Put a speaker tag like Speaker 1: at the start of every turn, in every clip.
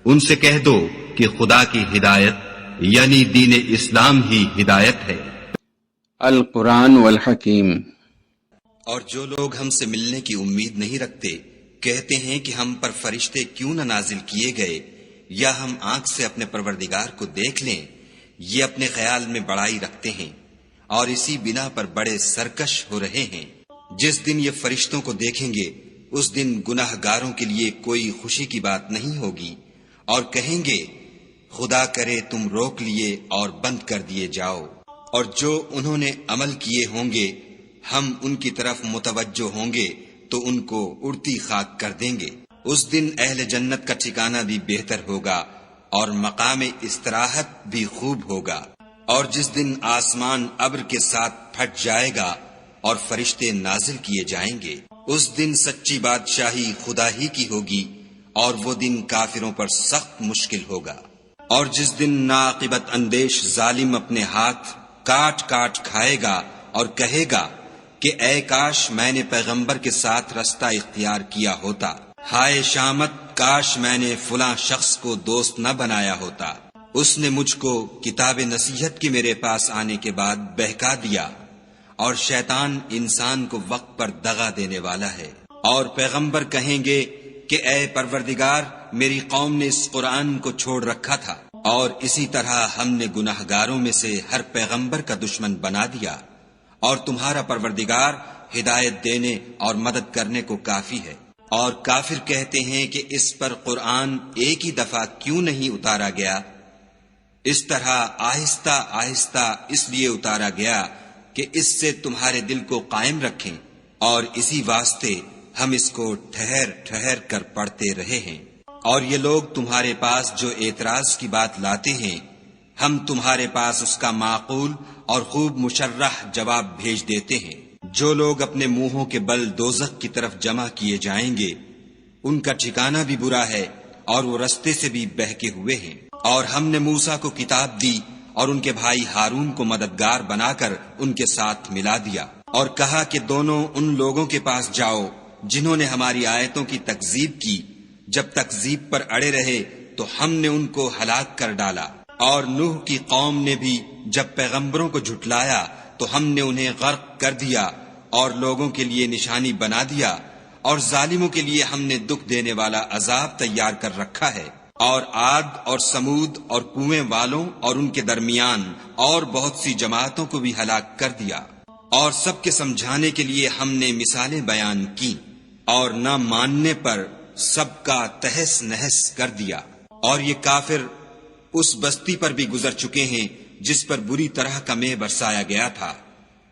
Speaker 1: ان سے کہہ دو کہ خدا کی ہدایت یعنی دین اسلام ہی ہدایت ہے۔
Speaker 2: القرآن والحکیم۔
Speaker 3: اور جو لوگ ہم سے ملنے کی امید نہیں رکھتے کہتے ہیں کہ ہم پر فرشتے کیوں نہ نازل کیے گئے یا ہم آنکھ سے اپنے پروردگار کو دیکھ لیں، یہ اپنے خیال میں بڑائی رکھتے ہیں اور اسی بنا پر بڑے سرکش ہو رہے ہیں۔ جس دن یہ فرشتوں کو دیکھیں گے اس دن گناہ گاروں کے لیے کوئی خوشی کی بات نہیں ہوگی، اور کہیں گے خدا کرے تم روک لیے اور بند کر دیے جاؤ، اور جو انہوں نے عمل کیے ہوں گے ہم ان کی طرف متوجہ ہوں گے تو ان کو اڑتی خاک کر دیں گے۔ اس دن اہل جنت کا ٹھکانہ بھی بہتر ہوگا اور مقام استراحت بھی خوب ہوگا۔ اور جس دن آسمان ابر کے ساتھ پھٹ جائے گا اور فرشتے نازل کیے جائیں گے، اس دن سچی بادشاہی خدا ہی کی ہوگی، اور وہ دن کافروں پر سخت مشکل ہوگا۔ اور جس دن ناعاقبت اندیش ظالم اپنے ہاتھ کاٹ کاٹ کھائے گا اور کہے گا کہ اے کاش میں نے پیغمبر کے ساتھ رستہ اختیار کیا ہوتا، ہائے شامت کاش میں نے فلاں شخص کو دوست نہ بنایا ہوتا، اس نے مجھ کو کتاب نصیحت کے میرے پاس آنے کے بعد بہکا دیا۔ اور شیطان انسان کو وقت پر دغا دینے والا ہے۔ اور پیغمبر کہیں گے کہ اے پروردگار میری قوم نے اس قرآن کو چھوڑ رکھا تھا، اور اسی طرح ہم نے گناہ گاروں میں سے ہر پیغمبر کا دشمن بنا دیا، اور تمہارا پروردگار ہدایت دینے اور مدد کرنے کو کافی ہے۔ اور کافر کہتے ہیں کہ اس پر قرآن ایک ہی دفعہ کیوں نہیں اتارا گیا؟ اس طرح آہستہ آہستہ اس لیے اتارا گیا کہ اس سے تمہارے دل کو قائم رکھیں، اور اسی واسطے ہم اس کو ٹھہر ٹھہر کر پڑھتے رہے ہیں۔ اور یہ لوگ تمہارے پاس جو اعتراض کی بات لاتے ہیں ہم تمہارے پاس اس کا معقول اور خوب مشرح جواب بھیج دیتے ہیں۔ جو لوگ اپنے منہوں کے بل دوزخ کی طرف جمع کیے جائیں گے ان کا ٹھکانہ بھی برا ہے، اور وہ رستے سے بھی بہکے ہوئے ہیں۔ اور ہم نے موسیٰ کو کتاب دی اور ان کے بھائی ہارون کو مددگار بنا کر ان کے ساتھ ملا دیا، اور کہا کہ دونوں ان لوگوں کے پاس جاؤ جنہوں نے ہماری آیتوں کی تکذیب کی، جب تکذیب پر اڑے رہے تو ہم نے ان کو ہلاک کر ڈالا۔ اور نوح کی قوم نے بھی جب پیغمبروں کو جھٹلایا تو ہم نے انہیں غرق کر دیا اور لوگوں کے لیے نشانی بنا دیا، اور ظالموں کے لیے ہم نے دکھ دینے والا عذاب تیار کر رکھا ہے۔ اور عاد اور سمود اور کنویں والوں اور ان کے درمیان اور بہت سی جماعتوں کو بھی ہلاک کر دیا، اور سب کے سمجھانے کے لیے ہم نے مثالیں بیان کی، اور نہ ماننے پر سب کا تہس نہس کر دیا۔ اور یہ کافر اس بستی پر بھی گزر چکے ہیں جس پر بری طرح کا مے برسایا گیا تھا،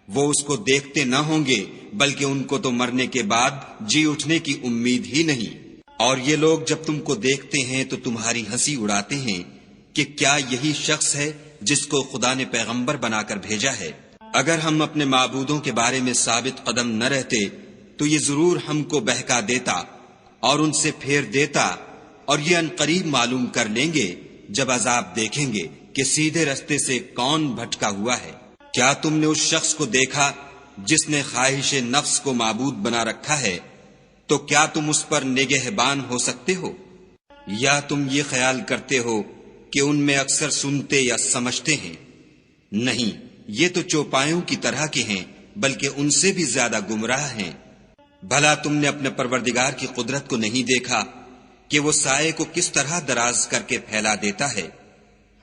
Speaker 3: وہ اس کو دیکھتے نہ ہوں گے بلکہ ان کو تو مرنے کے بعد جی اٹھنے کی امید ہی نہیں۔ اور یہ لوگ جب تم کو دیکھتے ہیں تو تمہاری ہنسی اڑاتے ہیں کہ کیا یہی شخص ہے جس کو خدا نے پیغمبر بنا کر بھیجا ہے؟ اگر ہم اپنے معبودوں کے بارے میں ثابت قدم نہ رہتے تو یہ ضرور ہم کو بہکا دیتا اور ان سے پھیر دیتا، اور یہ عنقریب معلوم کر لیں گے جب عذاب دیکھیں گے کہ سیدھے رستے سے کون بھٹکا ہوا ہے۔ کیا تم نے اس شخص کو دیکھا جس نے خواہش نفس کو معبود بنا رکھا ہے؟ تو کیا تم اس پر نگہبان ہو سکتے ہو؟ یا تم یہ خیال کرتے ہو کہ ان میں اکثر سنتے یا سمجھتے ہیں؟ نہیں، یہ تو چوپایوں کی طرح کے ہیں بلکہ ان سے بھی زیادہ گمراہ ہیں۔ بھلا تم نے اپنے پروردگار کی قدرت کو نہیں دیکھا کہ وہ سائے کو کس طرح دراز کر کے پھیلا دیتا ہے؟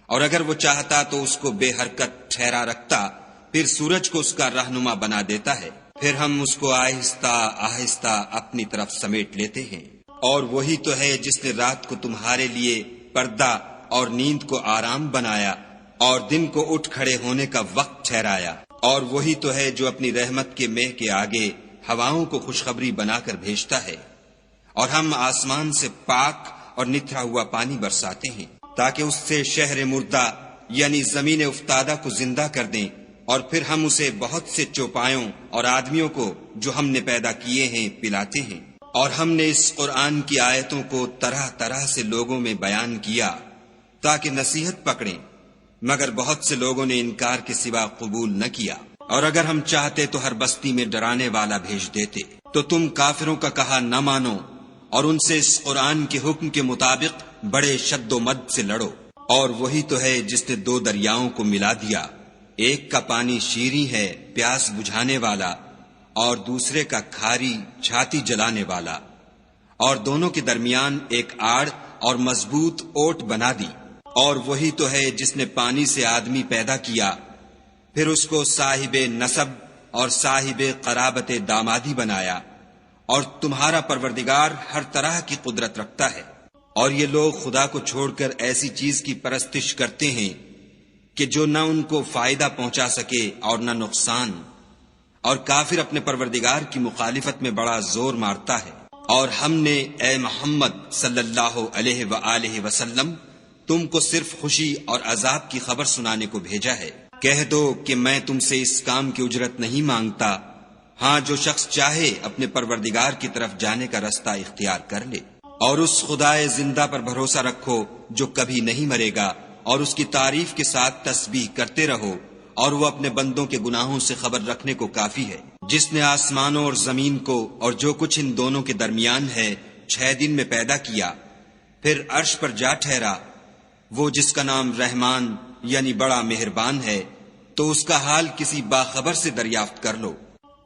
Speaker 3: اور اگر وہ چاہتا تو اس کو بے حرکت ٹھہرا رکھتا، پھر سورج کو اس کا رہنما بنا دیتا ہے، پھر ہم اس کو آہستہ آہستہ اپنی طرف سمیٹ لیتے ہیں۔ اور وہی تو ہے جس نے رات کو تمہارے لیے پردہ اور نیند کو آرام بنایا اور دن کو اٹھ کھڑے ہونے کا وقت ٹھہرایا، اور وہی تو ہے جو اپنی رحمت کے مہ کے آگے ہواؤں کو خوشخبری بنا کر بھیجتا ہے، اور ہم آسمان سے پاک اور نتھرا ہوا پانی برساتے ہیں تاکہ اس سے شہر مردہ یعنی زمین افتادہ کو زندہ کر دیں، اور پھر ہم اسے بہت سے چوپایوں اور آدمیوں کو جو ہم نے پیدا کیے ہیں پلاتے ہیں۔ اور ہم نے اس قرآن کی آیتوں کو طرح طرح سے لوگوں میں بیان کیا تاکہ نصیحت پکڑیں، مگر بہت سے لوگوں نے انکار کے سوا قبول نہ کیا۔ اور اگر ہم چاہتے تو ہر بستی میں ڈرانے والا بھیج دیتے، تو تم کافروں کا کہا نہ مانو اور ان سے اس قرآن کے حکم کے مطابق بڑے شد و مد سے لڑو۔ اور وہی تو ہے جس نے دو دریاؤں کو ملا دیا، ایک کا پانی شیریں ہے پیاس بجھانے والا، اور دوسرے کا کھاری چھاتی جلانے والا، اور دونوں کے درمیان ایک آڑ اور مضبوط اوٹ بنا دی۔ اور وہی تو ہے جس نے پانی سے آدمی پیدا کیا، پھر اس کو صاحب نسب اور صاحب قرابت دامادی بنایا، اور تمہارا پروردگار ہر طرح کی قدرت رکھتا ہے۔ اور یہ لوگ خدا کو چھوڑ کر ایسی چیز کی پرستش کرتے ہیں کہ جو نہ ان کو فائدہ پہنچا سکے اور نہ نقصان، اور کافر اپنے پروردگار کی مخالفت میں بڑا زور مارتا ہے۔ اور ہم نے اے محمد صلی اللہ علیہ وآلہ وسلم تم کو صرف خوشی اور عذاب کی خبر سنانے کو بھیجا ہے۔ کہہ دو کہ میں تم سے اس کام کی اجرت نہیں مانگتا، ہاں جو شخص چاہے اپنے پروردگار کی طرف جانے کا رستہ اختیار کر لے۔ اور اس خدائے زندہ پر بھروسہ رکھو جو کبھی نہیں مرے گا، اور اس کی تعریف کے ساتھ تسبیح کرتے رہو، اور وہ اپنے بندوں کے گناہوں سے خبر رکھنے کو کافی ہے۔ جس نے آسمانوں اور زمین کو اور جو کچھ ان دونوں کے درمیان ہے 6 دن میں پیدا کیا، پھر عرش پر جا ٹھہرا، وہ جس کا نام رحمان یعنی بڑا مہربان ہے، تو اس کا حال کسی باخبر سے دریافت کر لو۔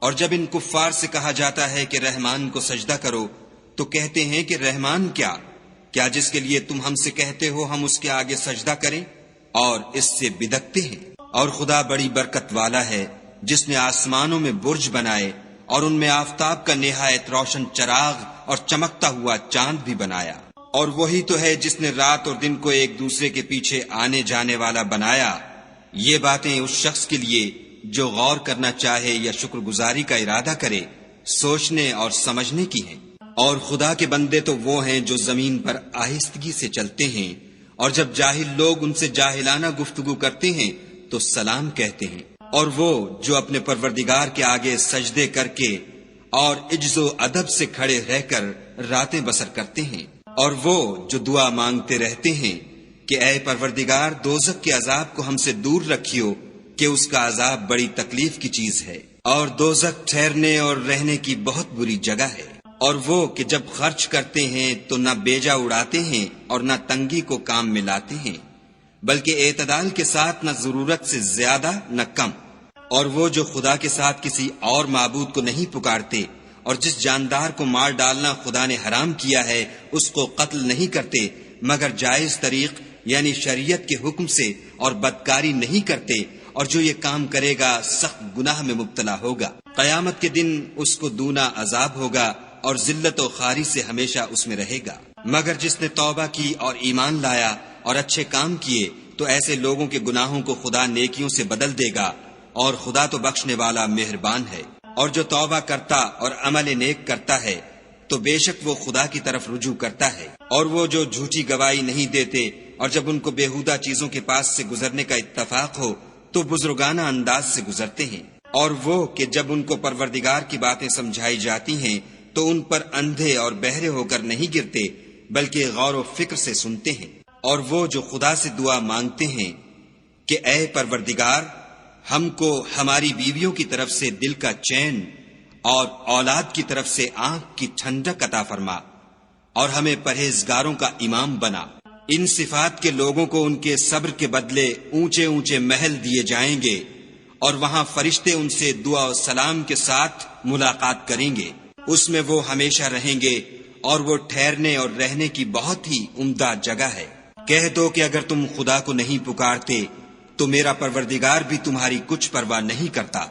Speaker 3: اور جب ان کفار سے کہا جاتا ہے کہ رحمان کو سجدہ کرو، تو کہتے ہیں کہ رحمان کیا جس کے لیے تم ہم سے کہتے ہو ہم اس کے آگے سجدہ کریں، اور اس سے بدکتے ہیں۔ اور خدا بڑی برکت والا ہے جس نے آسمانوں میں برج بنائے اور ان میں آفتاب کا نہایت روشن چراغ اور چمکتا ہوا چاند بھی بنایا۔ اور وہی تو ہے جس نے رات اور دن کو ایک دوسرے کے پیچھے آنے جانے والا بنایا۔ یہ باتیں اس شخص کے لیے جو غور کرنا چاہے یا شکر گزاری کا ارادہ کرے سوچنے اور سمجھنے کی ہیں۔ اور خدا کے بندے تو وہ ہیں جو زمین پر آہستگی سے چلتے ہیں، اور جب جاہل لوگ ان سے جاہلانہ گفتگو کرتے ہیں تو سلام کہتے ہیں۔ اور وہ جو اپنے پروردگار کے آگے سجدے کر کے اور عجز و ادب سے کھڑے رہ کر راتیں بسر کرتے ہیں، اور وہ جو دعا مانگتے رہتے ہیں کہ اے پروردگار دوزخ کے عذاب کو ہم سے دور رکھیو کہ اس کا عذاب بڑی تکلیف کی چیز ہے، اور دوزخ ٹھہرنے اور رہنے کی بہت بری جگہ ہے۔ اور وہ کہ جب خرچ کرتے ہیں تو نہ بیجا اڑاتے ہیں اور نہ تنگی کو کام میں لاتے ہیں، بلکہ اعتدال کے ساتھ نہ ضرورت سے زیادہ نہ کم۔ اور وہ جو خدا کے ساتھ کسی اور معبود کو نہیں پکارتے، اور جس جاندار کو مار ڈالنا خدا نے حرام کیا ہے اس کو قتل نہیں کرتے مگر جائز طریق یعنی شریعت کے حکم سے، اور بدکاری نہیں کرتے، اور جو یہ کام کرے گا سخت گناہ میں مبتلا ہوگا۔ قیامت کے دن اس کو دونا عذاب ہوگا اور ذلت و خواری سے ہمیشہ اس میں رہے گا۔ مگر جس نے توبہ کی اور ایمان لایا اور اچھے کام کیے تو ایسے لوگوں کے گناہوں کو خدا نیکیوں سے بدل دے گا، اور خدا تو بخشنے والا مہربان ہے۔ اور جو توبہ کرتا اور عمل نیک کرتا ہے تو بے شک وہ خدا کی طرف رجوع کرتا ہے۔ اور وہ جو جھوٹی گواہی نہیں دیتے، اور جب ان کو بیہودہ چیزوں کے پاس سے گزرنے کا اتفاق ہو تو بزرگانہ انداز سے گزرتے ہیں۔ اور وہ کہ جب ان کو پروردگار کی باتیں سمجھائی جاتی ہیں تو ان پر اندھے اور بہرے ہو کر نہیں گرتے بلکہ غور و فکر سے سنتے ہیں۔ اور وہ جو خدا سے دعا مانگتے ہیں کہ اے پروردگار ہم کو ہماری بیویوں کی طرف سے دل کا چین اور اولاد کی طرف سے آنکھ کی ٹھنڈک عطا فرما، اور ہمیں پرہیزگاروں کا امام بنا۔ ان صفات کے لوگوں کو ان کے صبر کے بدلے اونچے اونچے محل دیے جائیں گے، اور وہاں فرشتے ان سے دعا و سلام کے ساتھ ملاقات کریں گے، اس میں وہ ہمیشہ رہیں گے، اور وہ ٹھہرنے اور رہنے کی بہت ہی عمدہ جگہ ہے۔ کہہ دو کہ اگر تم خدا کو نہیں پکارتے تو میرا پروردگار بھی تمہاری کچھ پرواہ نہیں کرتا۔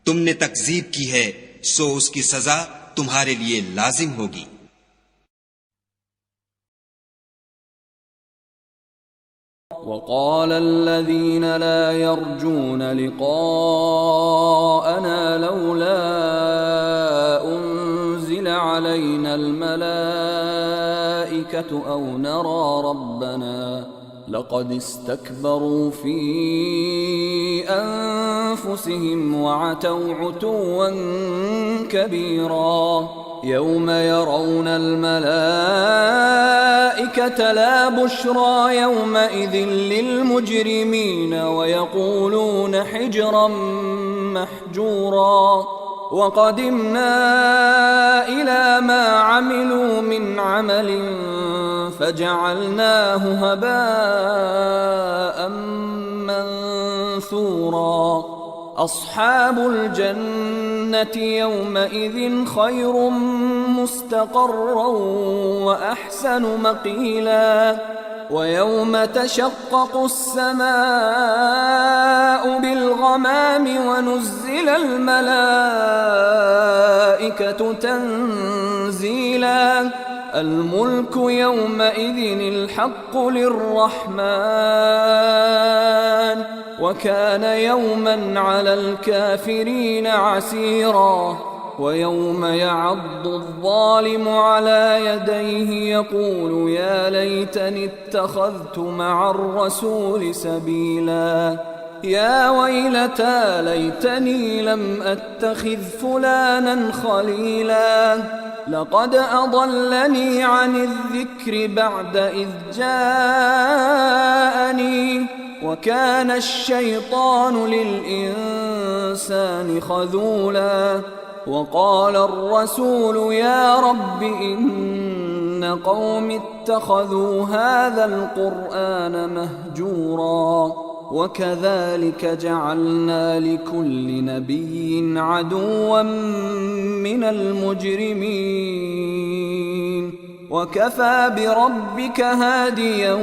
Speaker 3: تم نے تکذیب کی ہے سو اس کی سزا تمہارے لیے لازم ہوگی۔
Speaker 4: وقال الذين لا يرجون لقاءنا لولا أنزل علينا الملائكة أو نرى ربنا لقد استكبروا في أنفسهم وعتوا عتوا كبيرا يوم يرون الملائكة لا بشرى يومئذ للمجرمين ويقولون حجرا محجورا وقدمنا إلى ما عملوا من عمل فجعلناه هباء منثورا أصحاب الجنة يومئذ خير مستقرا وأحسن مقيلا ويوم تشقق السماء بالغمام ونزل الملائكة تنزيلا الملك يومئذ الحق للرحمن وكان يوما على الكافرين عسيرا ويوم يعض الظالم على يديه يقول يا ليتني اتخذت مع الرسول سبيلا يا ويلتى ليتني لم أتخذ فلانا خليلا لقد أضلني عن الذكر بعد إذ جاءني وكان الشيطان للإنسان خذولا وقال الرسول يا رب إن قوم اتخذوا هذا القرآن مهجورا وكذلك جعلنا لكل نبي عدوا من المجرمين وكفى بربك هاديا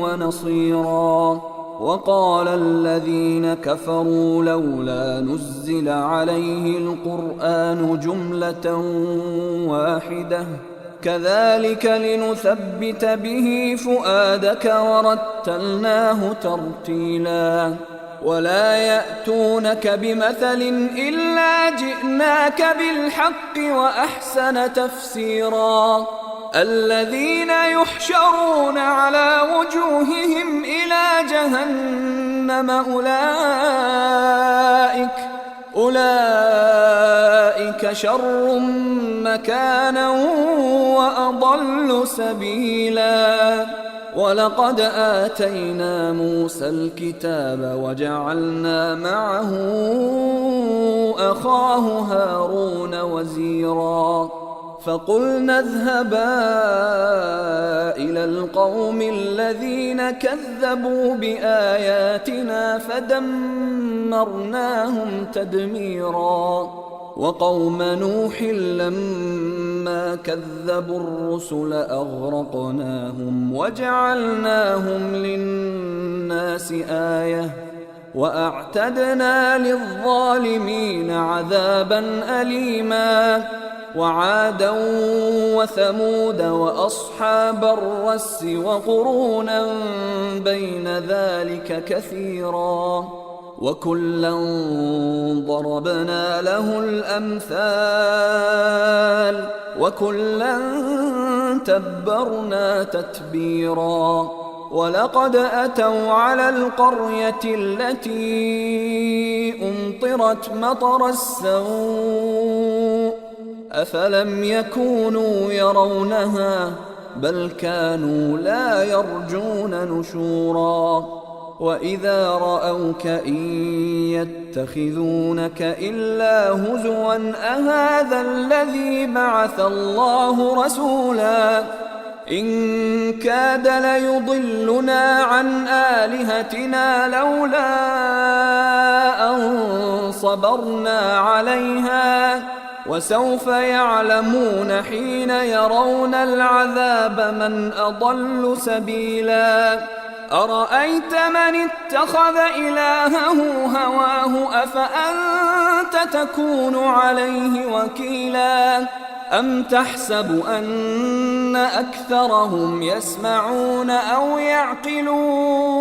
Speaker 4: ونصيرا وقال الذين كفروا لولا نزل عليه القرآن جملة واحدة كذلك لنثبت به فؤادك ورتلناه ترتيلا ولا يأتونك بمثل إلا جئناك بالحق وأحسن تفسيرا الذين يحشرون على وجوههم إلى جهنم أولئك شر مكانا وأضل سبيلا ولقد آتينا موسى الكتاب وجعلنا معه أخاه هارون وزيرا فقلنا اذهبا إلى القوم الذين كذبوا بآياتنا فدمرناهم تدميرا وقوم نوح لما كذبوا الرسل أغرقناهم وجعلناهم للناس آية وأعتدنا للظالمين عذابا أليما وعادا وثمود وأصحاب الرس وقرونا بين ذلك كثيرا وكلا ضربنا له الأمثال وكلا تبرنا تتبيرا ولقد أتوا على القرية التي أمطرت مطر السوء أفلم يكونوا يرونها بل كانوا لا يرجون نشورا وإذا رأوك إن يتخذونك إلا هزوا أهذا الذي بعث الله رسولا إن كاد ليضلنا عن آلهتنا لولا أن صبرنا عليها وسوف يعلمون حين يرون العذاب من أضل سبيلا أرأيت من اتخذ إلهه هواه أفأنت تكون عليه وكيلا أم تحسب أن أكثرهم يسمعون أو يعقلون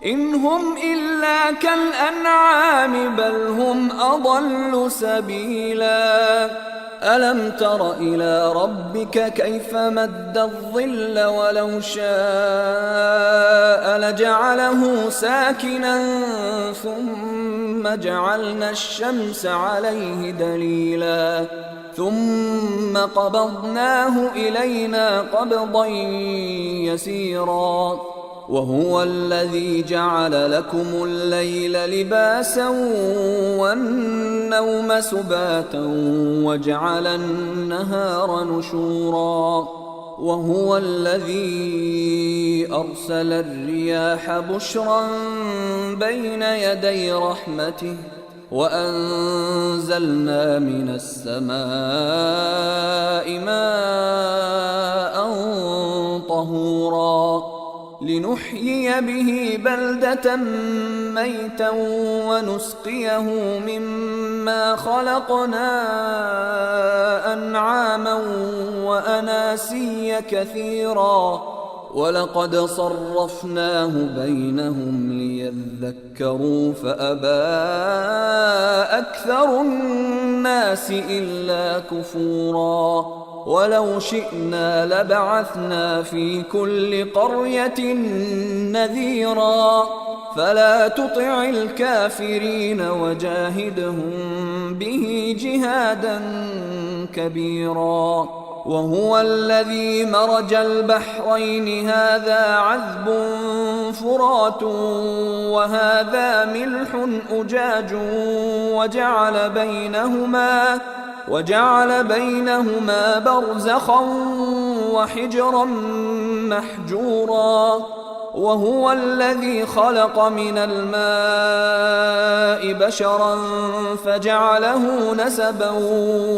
Speaker 4: إن هم إلا كالأنعام بل هم أضل سبيلا ألم تر إلى ربك كيف مد الظل ولو شاء لجعله ساكنا ثم جعلنا الشمس عليه دليلا ثم قبضناه إلينا قبضا يسيرا وهو الذي جعل لكم الليل لباسا والنوم سباتا وجعل النهار نشورا وهو الذي أرسل الرياح بشرا بين يدي رحمته وأنزلنا من السماء ماء طهورا لنحيي به بلدة ميتا ونسقيه مما خلقنا أنعاما وأناسيا كثيرا ولقد صرفناه بينهم ليذكروا فأبى أكثر الناس إلا كفورا ولو شئنا لبعثنا في كل قرية نذيرا فلا تطع الكافرين وجاهدهم به جهادا كبيرا وهو الذي مرج البحرين هذا عذب فرات وهذا ملح أجاج وجعل بينهما برزخا وحجرا محجورا وهو الذي خلق من الماء بشرا فجعله نسبا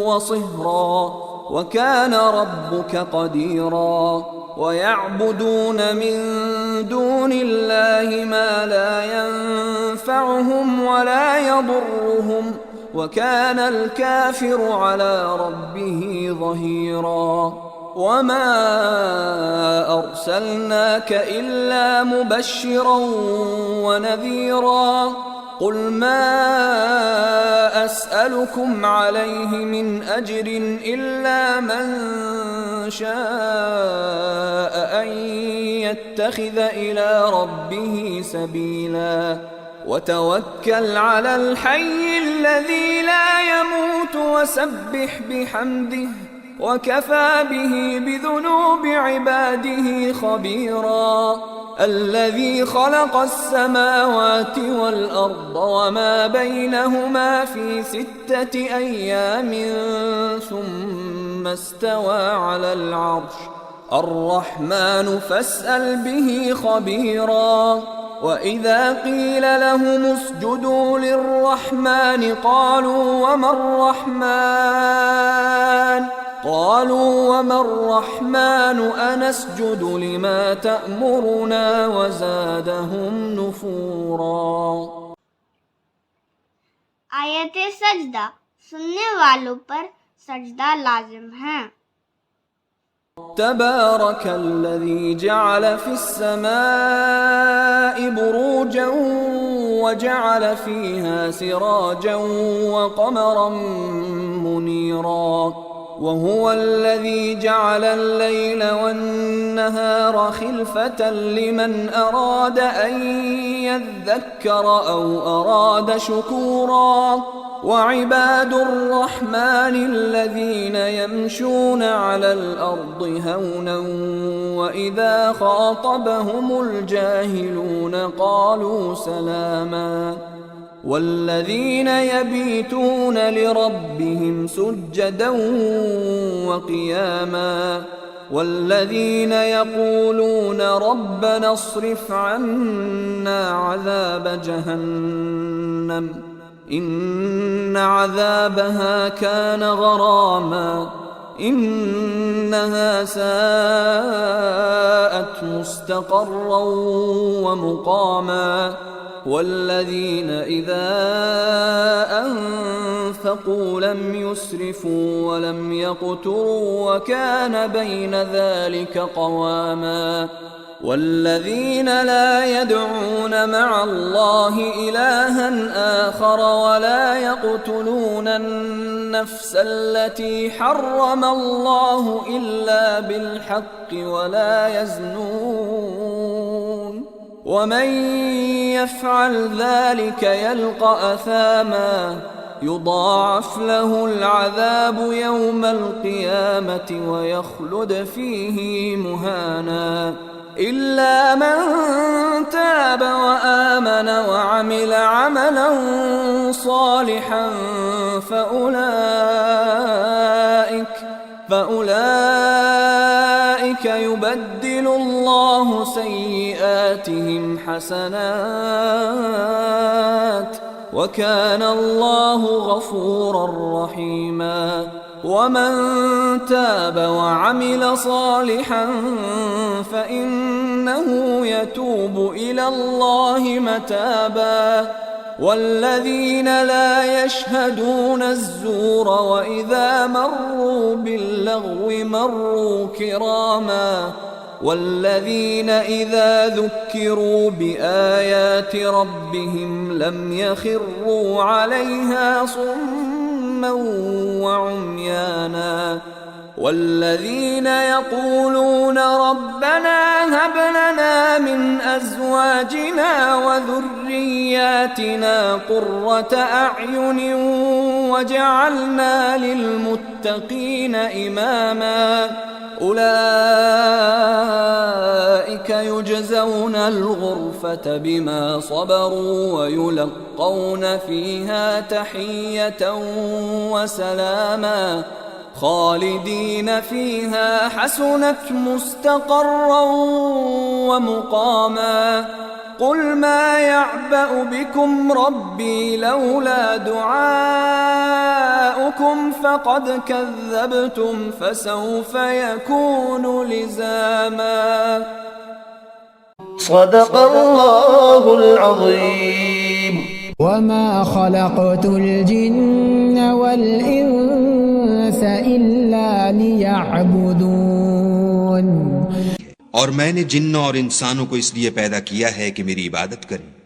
Speaker 4: وصهرا وكان ربك قديرا ويعبدون من دون الله ما لا ينفعهم ولا يضرهم وكان الكافر على ربه ظهيرا وما أرسلناك إلا مبشرا ونذيرا قل ما أسألكم عليه من أجر إلا من شاء أن يتخذ إلى ربه سبيلا وتوكل على الحي الذي لا يموت وسبح بحمده وكفى به بذنوب عباده خبيرا الذي خلق السماوات والأرض وما بينهما في 6 أيام ثم استوى على العرش الرحمن فاسأل به خبيرا وإذا قيل لهم اسجدوا للرحمن قالوا وما الرحمن أنسجد لما تأمرنا وزادهم نفورا
Speaker 5: आयत सजदा सुनने वालों पर सजदा लाजिम है।
Speaker 4: تبارك الذي جعل في السماء بروجا وجعل فيها سراجا وقمرا منيرا وهو الذي جعل الليل والنهار خلفة لمن أراد أن يذكر أو أراد شكورا وعباد الرحمن الذين يمشون على الأرض هونا وإذا خاطبهم الجاهلون قالوا سلاما والذين يبيتون لربهم سجدا وقياما والذين يقولون ربنا اصرف عنا عذاب جهنم إن عذابها كان غراما إنها ساءت مستقرا ومقاما والذين إذا أنفقوا لم يسرفوا ولم يقتروا وكان بين ذلك قواما والذين لا يدعون مع الله إلها آخر ولا يقتلون النفس التي حرم الله إلا بالحق ولا يزنون ومن يفعل ذلك يلقى أثاما يضاعف له العذاب يوم القيامة ويخلد فيه مهانا إلا من تاب وآمن وعمل عملا صالحا فأولئك يبدل الله سيئاتهم حسنات وكان الله غفورا رحيما ومن تاب وعمل صالحا فإنه يتوب إلى الله متابا والذين لا يشهدون الزور وإذا مروا باللغو مروا كراما والذين إذا ذكروا بآيات ربهم لم يخروا عليها صما وعميانا والذين يقولون ربنا هب لنا من أزواجنا وذرياتنا قرة أعين وجعلنا للمتقين إماما أولئك يجزون الغرفة بما صبروا ويلقون فيها تحية وسلاما خالدين فيها حسنت مستقرا ومقاما قل ما يعبأ بكم ربي لولا دعاؤكم فقد كذبتم فسوف يكون لزاما
Speaker 6: صدق الله العظيم.
Speaker 7: وما خلقت الجن والإنس إلا ليعبدون
Speaker 3: और मैंने जिन्न और इंसानों को इसलिए पैदा किया है कि मेरी इबादत करें।